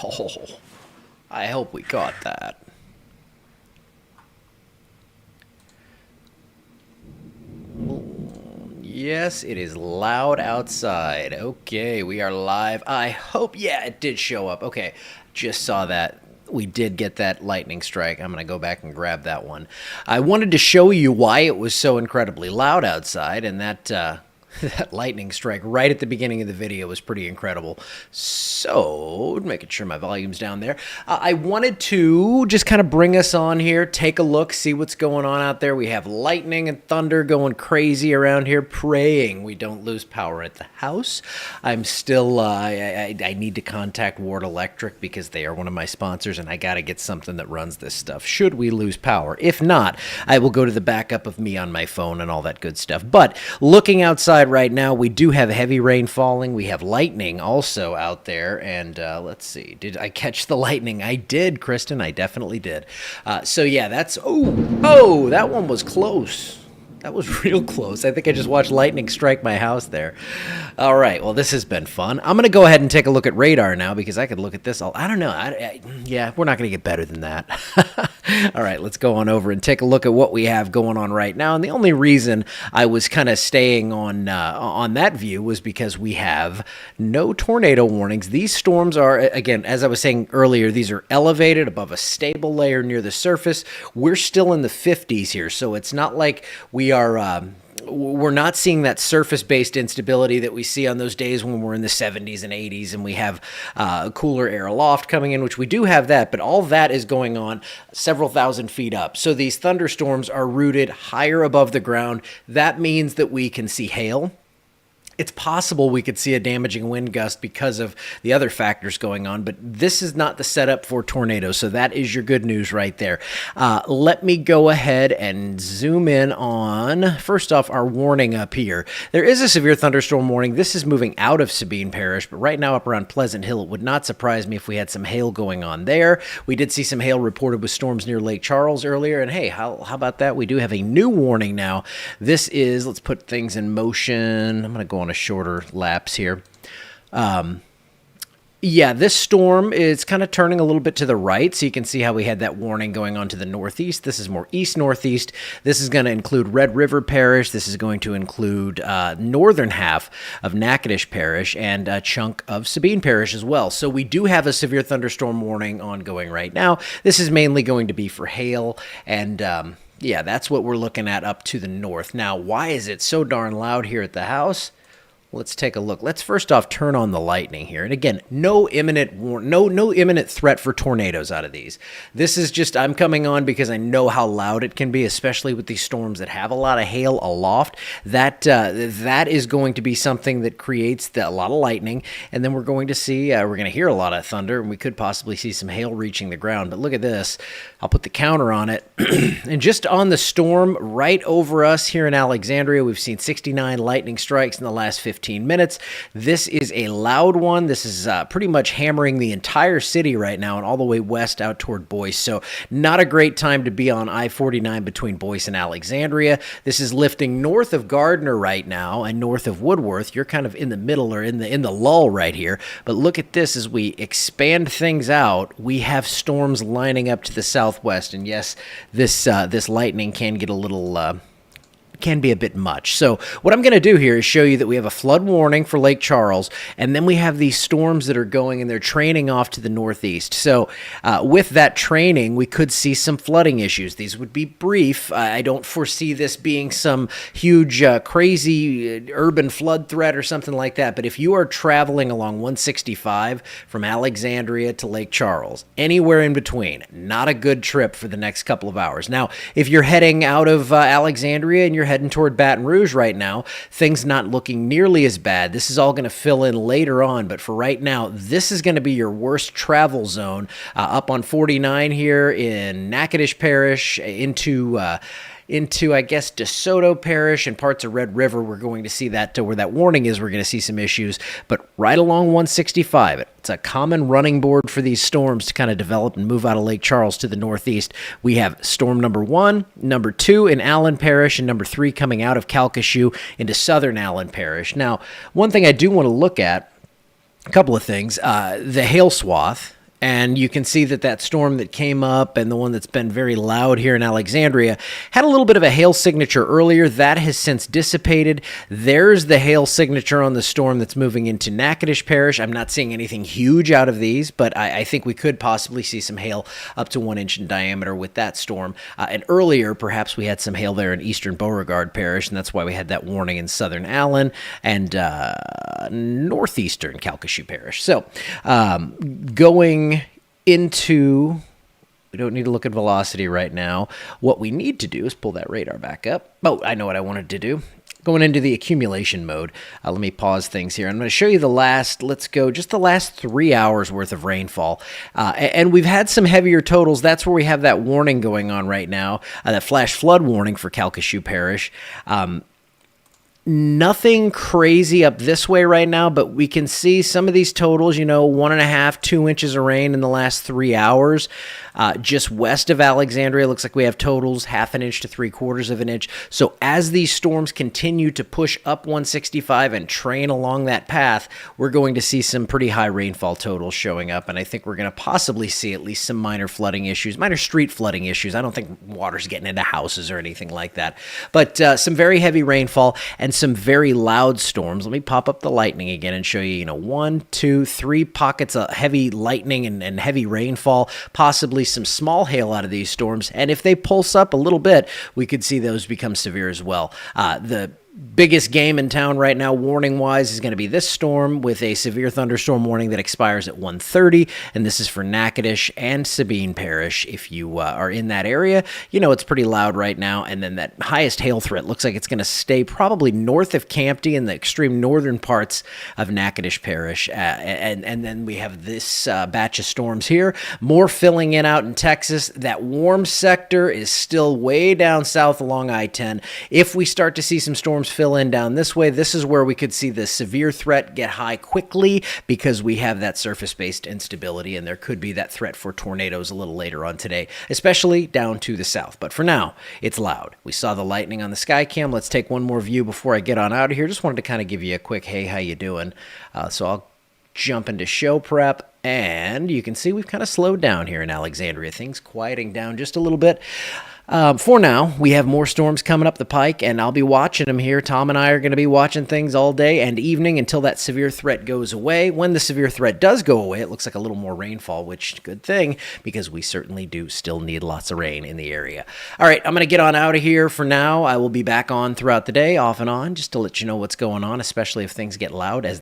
Oh, I hope we got that. Yes, it is loud outside. Okay, we are live. I hope, yeah, it did show up. Okay, just saw that. We did get that lightning strike. I'm going to go back and grab that one. I wanted to show you why it was so incredibly loud outside, and that that lightning strike right at the beginning of the video was pretty incredible. So, making sure my volume's down there. I wanted to just kind of bring us on here, take a look, see what's going on out there. We have lightning and thunder going crazy around here, praying we don't lose power at the house. I'm still, I need to contact Ward Electric because they are one of my sponsors, and I got to get something that runs this stuff should we lose power. If not, I will go to the backup of me on my phone and all that good stuff. But looking outside right now, we do have heavy rain falling. We have lightning also out there. And let's see. Did I catch the lightning? I did, Kristen. I definitely did. So yeah, that's... Oh, that one was close. That was real close. I think I just watched lightning strike my house there. All right. Well, this has been fun. I'm going to go ahead and take a look at radar now because I could look at this all. I don't know. Yeah, we're not going to get better than that. All right. Let's go on over and take a look at what we have going on right now. And the only reason I was kind of staying on that view was because we have no tornado warnings. These storms are, again, as I was saying earlier, these are elevated above a stable layer near the surface. We're still in the 50s here, so it's not like we're not seeing that surface-based instability that we see on those days when we're in the 70s and 80s and we have cooler air aloft coming in, which we do have that, but all that is going on several thousand feet up. So these thunderstorms are rooted higher above the ground. That means that we can see hail. It's possible we could see a damaging wind gust because of the other factors going on, but this is not the setup for tornadoes, so that is your good news right there. Let me go ahead and zoom in on, first off, our warning up here. There is a severe thunderstorm warning. This is moving out of Sabine Parish, but right now up around Pleasant Hill, it would not surprise me if we had some hail going on there. We did see some hail reported with storms near Lake Charles earlier, and hey, how about that? We do have a new warning now. This is, let's put things in motion. I'm going to go on a shorter lapse here. Yeah, this storm is kind of turning a little bit to the right, so you can see how we had that warning going on to the northeast. This is more east-northeast. This is going to include Red River Parish. This is going to include northern half of Natchitoches Parish and a chunk of Sabine Parish as well. So we do have a severe thunderstorm warning ongoing right now. This is mainly going to be for hail and... yeah, that's what we're looking at up to the north. Now, why is it so darn loud here at the house? Let's take a look. Let's first off turn on the lightning here. And again, no imminent threat for tornadoes out of these. This is just, I'm coming on because I know how loud it can be, especially with these storms that have a lot of hail aloft. That is going to be something that creates a lot of lightning. And then we're going to see, we're going to hear a lot of thunder, and we could possibly see some hail reaching the ground. But look at this. I'll put the counter on it. And just on the storm right over us here in Alexandria, we've seen 69 lightning strikes in the last 15 minutes. This is a loud one. This is pretty much hammering the entire city right now and all the way west out toward Boyce. So not a great time to be on I-49 between Boyce and Alexandria. This is lifting north of Gardner right now and north of Woodworth. You're kind of in the middle or in the lull right here. But look at this as we expand things out. We have storms lining up to the southwest. And yes, this lightning can get a little... can be a bit much. So what I'm going to do here is show you that we have a flood warning for Lake Charles, and then we have these storms that are going and they're training off to the northeast. So with that training, we could see some flooding issues. These would be brief. I don't foresee this being some huge, crazy urban flood threat or something like that. But if you are traveling along 165 from Alexandria to Lake Charles, anywhere in between, not a good trip for the next couple of hours. Now, if you're heading out of Alexandria and you're heading toward Baton Rouge right now, things not looking nearly as bad. This is all going to fill in later on, but for right now, this is going to be your worst travel zone up on 49 here in Natchitoches Parish into into, I guess, DeSoto Parish and parts of Red River, we're going to see that to where that warning is, we're going to see some issues. But right along 165, it's a common running board for these storms to kind of develop and move out of Lake Charles to the northeast. We have storm number 1, number 2 in Allen Parish, and number 3 coming out of Calcasieu into southern Allen Parish. Now, one thing I do want to look at, a couple of things, the hail swath. And you can see that that storm that came up and the one that's been very loud here in Alexandria had a little bit of a hail signature earlier. That has since dissipated. There's the hail signature on the storm that's moving into Natchitoches Parish. I'm not seeing anything huge out of these, but I think we could possibly see some hail up to 1 inch in diameter with that storm. And earlier, perhaps we had some hail there in eastern Beauregard Parish, and that's why we had that warning in southern Allen and northeastern Calcasieu Parish. So going into, we don't need to look at velocity right now. What we need to do is pull that radar back up. Oh, I know what I wanted to do. Going into the accumulation mode. Let me pause things here. I'm going to show you the last 3 hours worth of rainfall. And we've had some heavier totals. That's where we have that warning going on right now, that flash flood warning for Calcasieu Parish. Nothing crazy up this way right now, but we can see some of these totals, 1.5, 2 inches of rain in the last 3 hours. Just west of Alexandria, looks like we have totals 1/2 inch to 3/4 of an inch. So as these storms continue to push up 165 and train along that path, we're going to see some pretty high rainfall totals showing up. And I think we're going to possibly see at least some minor flooding issues, minor street flooding issues. I don't think water's getting into houses or anything like that. But some very heavy rainfall and some very loud storms. Let me pop up the lightning again and show you, 1, 2, 3 pockets of heavy lightning and heavy rainfall, possibly some small hail out of these storms. And if they pulse up a little bit, we could see those become severe as well. The biggest game in town right now, warning-wise, is going to be this storm with a severe thunderstorm warning that expires at 1:30, and this is for Natchitoches and Sabine Parish. If you are in that area, it's pretty loud right now, and then that highest hail threat looks like it's going to stay probably north of Campty in the extreme northern parts of Natchitoches Parish, and then we have this batch of storms here, more filling in out in Texas. That warm sector is still way down south along I-10. If we start to see some storms fill in down this way, this is where we could see the severe threat get high quickly because we have that surface-based instability, and there could be that threat for tornadoes a little later on today, especially down to the south. But for now, it's loud. We saw the lightning on the sky cam. Let's take one more view before I get on out of here. Just wanted to kind of give you a quick, hey, how you doing? So I'll jump into show prep, and you can see we've kind of slowed down here in Alexandria. Things quieting down just a little bit. For now, we have more storms coming up the pike, and I'll be watching them here. Tom and I are going to be watching things all day and evening until that severe threat goes away. When the severe threat does go away, it looks like a little more rainfall, which good thing, because we certainly do still need lots of rain in the area. All right, I'm going to get on out of here for now. I will be back on throughout the day, off and on, just to let you know what's going on, especially if things get loud, as